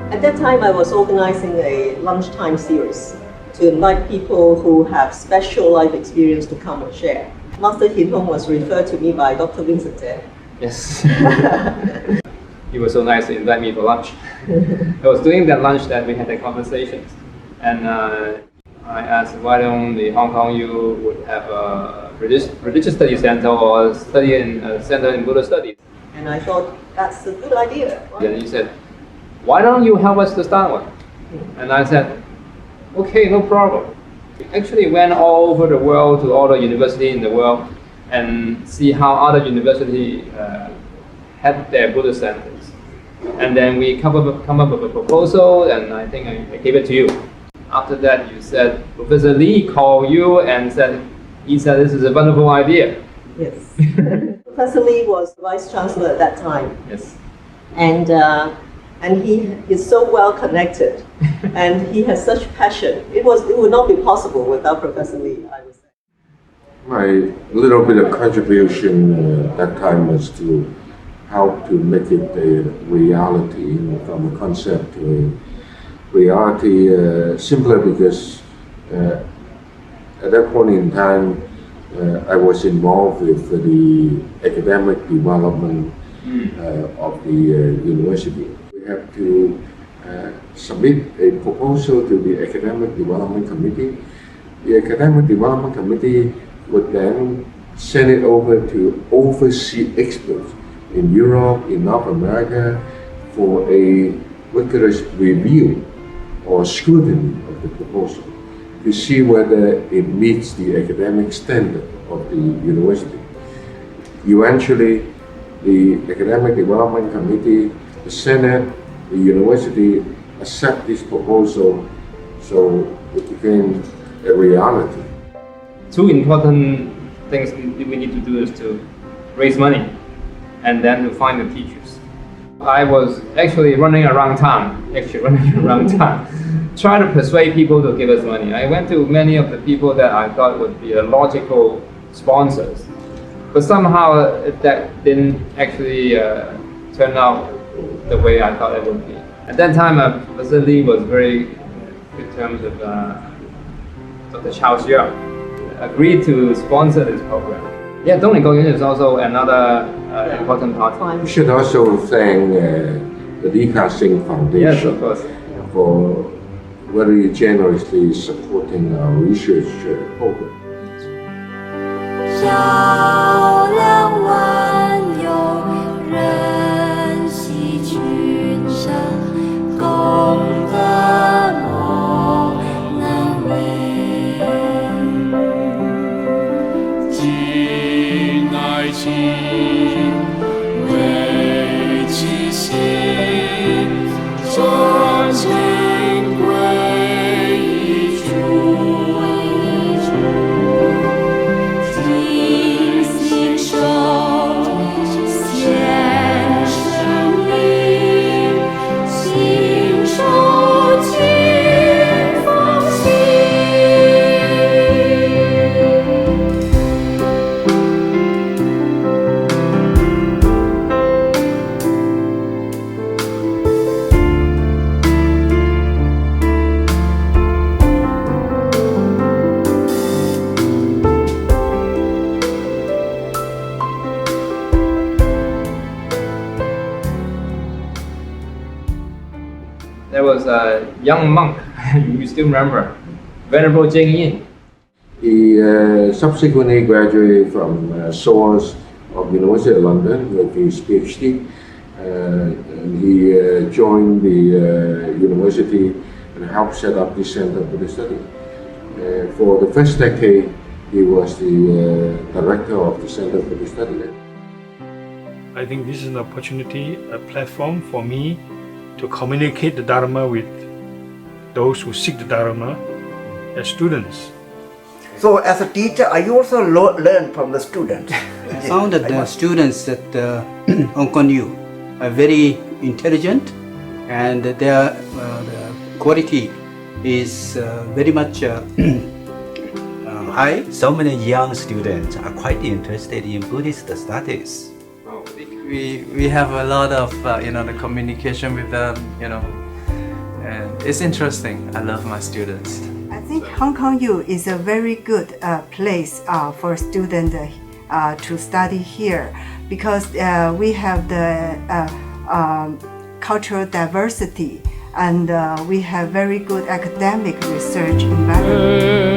At that time, I was organizing a lunchtime series to invite people who have special life experience to come and share. Master Hin Hong was referred to me by Dr. Vincent Zhe. Yes. He was so nice to invite me for lunch. It was during that lunch that we had the conversations. And I asked why don't the Hong Kong U would have a religious studies center or study in a center in Buddhist studies. And I thought, that's a good idea. And he said, why don't you help us to start one? And I said, okay, no problem. We actually went all over the world to all the universities in the world and see how other universities had their Buddhist centers. And then we come up with a proposal, and I think I gave it to you. After that, you said, Professor Lee called you and he said this is a wonderful idea. Yes. Professor Lee was Vice Chancellor at that time. Yes. And he is so well connected, and he has such passion. It would not be possible without Professor Lee, I would say. My little bit of contribution at that time was to help to make it a reality, from a concept to a reality, simply because at that point in time, I was involved with the academic development of the university. We have to submit a proposal to the Academic Development Committee. The Academic Development Committee would then send it over to overseas experts in Europe, in North America, for a rigorous review or scrutiny of the proposal to see whether it meets the academic standard of the university. Eventually, the Academic Development Committee, the Senate, the university accept this proposal, so it became a reality. Two important things we need to do is to raise money and then to find the teachers. I was actually running around town, trying to persuade people to give us money. I went to many of the people that I thought would be logical sponsors, but somehow that didn't actually turn out the way I thought it would be. At that time, Professor Lee was very good terms with Dr. Chao Xue, agreed to sponsor this program. Yeah, Dong Ling is also another important part. We should also thank the Lee Ka-shing Foundation, yes, of course, for very generously supporting our research program. 照亮万有，人系群生，功德莫能名。敬爱情，为其心，专情归一处。there was a young monk, you still remember, Venerable Jing Yin. He subsequently graduated from SOAS of University of London with his PhD. And he joined the university and helped set up the Center for the Study. For the first decade, he was the director of the Center for the Study. I think this is an opportunity, a platform for me to communicate the Dharma with those who seek the Dharma as students. So as a teacher, I also learn from the students. I found that the students at Hong Kong U are very intelligent, and their the quality is very much high. So many young students are quite interested in Buddhist studies. We have a lot of the communication with them, and it's interesting. I love my students. I think Hong Kong U is a very good place for students to study here, because we have the cultural diversity, and we have very good academic research environment.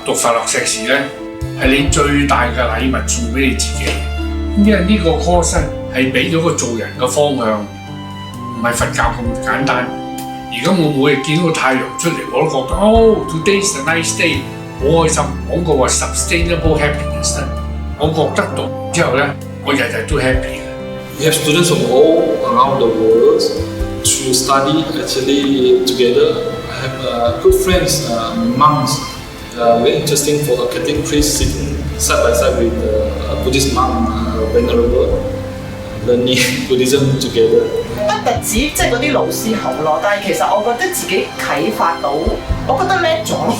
讀佛學碩士咧，係你最大嘅禮物送俾你自己，因為呢個 course 係俾咗個做人嘅方向，唔係佛教咁簡單。而家我每日見到個太陽出嚟，我都覺得today's a nice day， 好開心。講過話 sustainable happiness 咧，我覺得到之後咧，我日日都 happy 嘅。We have students from all around the world to study actually together. I have good friends, monks. Very interesting for a Catholic priest sitting side by side with a Buddhist monk, venerable, learning Buddhism together. 不特止即係嗰啲老師好咯，但係其實我覺得自己啟發到，我覺得叻咗。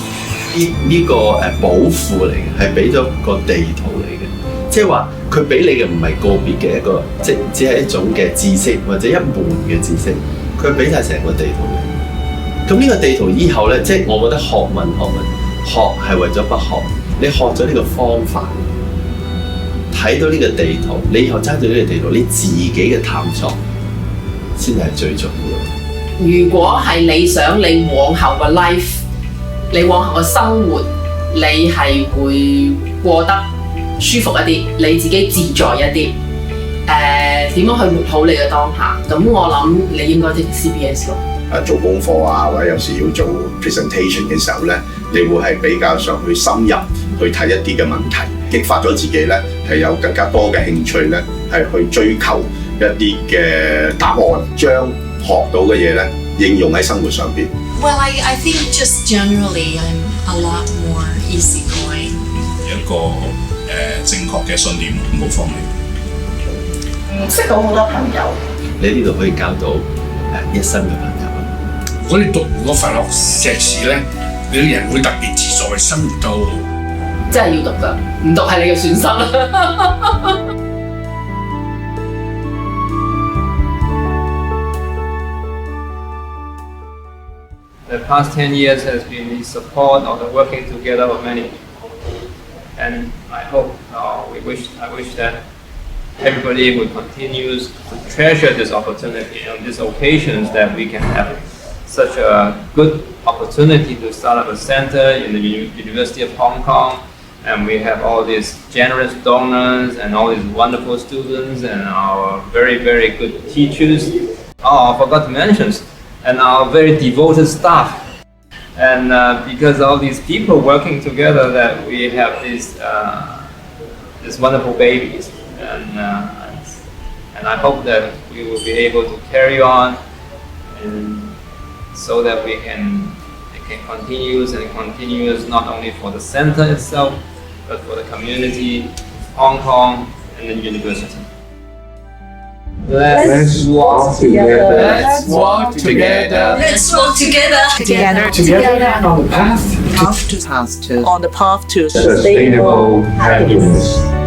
呢個寶庫嚟嘅，係俾咗個地圖嚟嘅，即係話佢俾你嘅唔係個別嘅一個，即係只係一種嘅知識或者一門嘅知識，佢俾晒成個地圖嘅。咁呢個地圖以後咧，即係我覺得學係為咗不學，你學咗呢個方法，睇到呢個地圖，你以後揸住呢個地圖，你自己嘅探索先係最重要。如果係你想你往後嘅 life， 你往後嘅生活，你係會過得舒服一啲，你自己自在一啲。點樣去活好你嘅當下？咁我諗你應該聽 CBS 咯。做功課啊，或者有時要做 presentation 嘅時候咧，你會係比較上去深入去睇一啲嘅問題，激發咗自己咧係有更加多嘅興趣咧，係去追求一啲嘅答案，將學到嘅嘢咧應用喺生活上邊。Well, I think just generally I'm a lot more easygoing. 一個正確嘅信念，唔好放棄。識到好多朋友，你呢度可以交到一生嘅朋友。如果你讀完個佛學碩士咧，你個人會特別自在，生活到真係要讀㗎，唔讀係你嘅損失。The past 10 years has been the support of the working together of many people, and I hope, I wish that everybody will continue to treasure this opportunity on these occasions that we can have such a good opportunity to start up a center in the University of Hong Kong, and we have all these generous donors and all these wonderful students and our very, very good teachers. I forgot to mention, and our very devoted staff. And because all these people working together, that we have these wonderful babies. And I hope that we will be able to carry on, and so that it can continue not only for the center itself, but for the community, Hong Kong, and the university. Let's walk together. Let's walk together. Let's walk together. Together. On the path On the path to sustainable happiness.